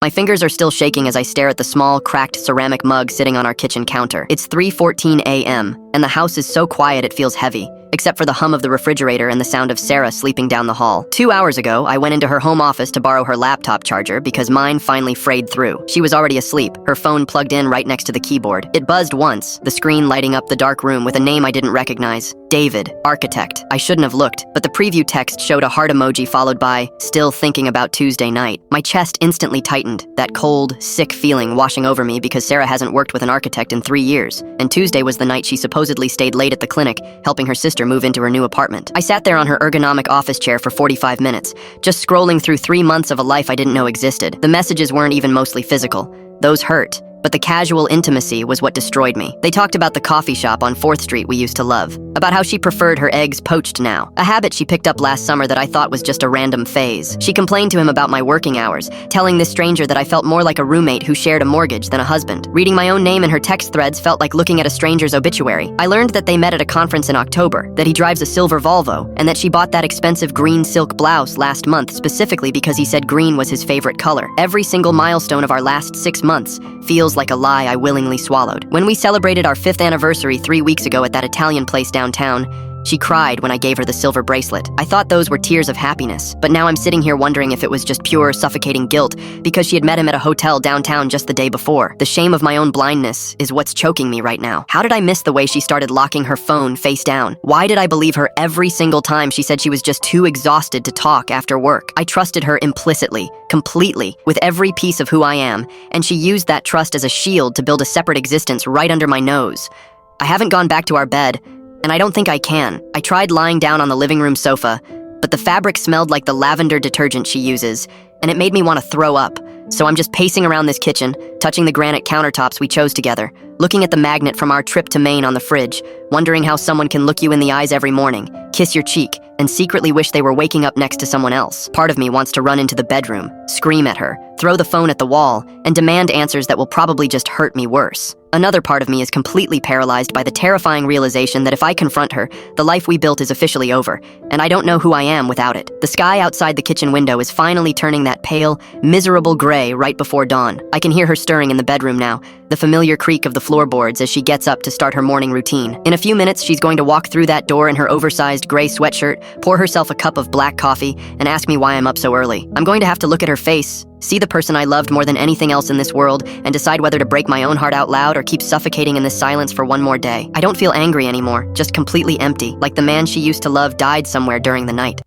My fingers are still shaking as I stare at the small, cracked ceramic mug sitting on our kitchen counter. It's 3:14 a.m., and the house is so quiet it feels heavy, except for the hum of the refrigerator and the sound of Sarah sleeping down the hall. 2 hours ago, I went into her home office to borrow her laptop charger because mine finally frayed through. She was already asleep, her phone plugged in right next to the keyboard. It buzzed once, the screen lighting up the dark room with a name I didn't recognize. David, architect. I shouldn't have looked, but the preview text showed a heart emoji followed by, "Still thinking about Tuesday night." My chest instantly tightened, that cold, sick feeling washing over me because Sarah hasn't worked with an architect in 3 years, and Tuesday was the night she supposedly stayed late at the clinic, helping her sister move into her new apartment. I sat there on her ergonomic office chair for 45 minutes, just scrolling through 3 months of a life I didn't know existed. The messages weren't even mostly physical. Those hurt. But the casual intimacy was what destroyed me. They talked about the coffee shop on 4th Street we used to love, about how she preferred her eggs poached now, a habit she picked up last summer that I thought was just a random phase. She complained to him about my working hours, telling this stranger that I felt more like a roommate who shared a mortgage than a husband. Reading my own name in her text threads felt like looking at a stranger's obituary. I learned that they met at a conference in October, that he drives a silver Volvo, and that she bought that expensive green silk blouse last month specifically because he said green was his favorite color. Every single milestone of our last 6 months feels like a lie I willingly swallowed. When we celebrated our 5th anniversary 3 weeks ago at that Italian place downtown, she cried when I gave her the silver bracelet. I thought those were tears of happiness, but now I'm sitting here wondering if it was just pure, suffocating guilt because she had met him at a hotel downtown just the day before. The shame of my own blindness is what's choking me right now. How did I miss the way she started locking her phone face down? Why did I believe her every single time she said she was just too exhausted to talk after work? I trusted her implicitly, completely, with every piece of who I am, and she used that trust as a shield to build a separate existence right under my nose. I haven't gone back to our bed, and I don't think I can. I tried lying down on the living room sofa, but the fabric smelled like the lavender detergent she uses, and it made me want to throw up. So I'm just pacing around this kitchen, touching the granite countertops we chose together, looking at the magnet from our trip to Maine on the fridge, wondering how someone can look you in the eyes every morning, kiss your cheek, and secretly wish they were waking up next to someone else. Part of me wants to run into the bedroom, scream at her, throw the phone at the wall, and demand answers that will probably just hurt me worse. Another part of me is completely paralyzed by the terrifying realization that if I confront her, the life we built is officially over, and I don't know who I am without it. The sky outside the kitchen window is finally turning that pale, miserable gray right before dawn. I can hear her stirring in the bedroom now, the familiar creak of the floorboards as she gets up to start her morning routine. In a few minutes, she's going to walk through that door in her oversized gray sweatshirt, pour herself a cup of black coffee, and ask me why I'm up so early. I'm going to have to look at her face, see the person I loved more than anything else in this world, and decide whether to break my own heart out loud or keep suffocating in this silence for one more day. I don't feel angry anymore, just completely empty, like the man she used to love died somewhere during the night.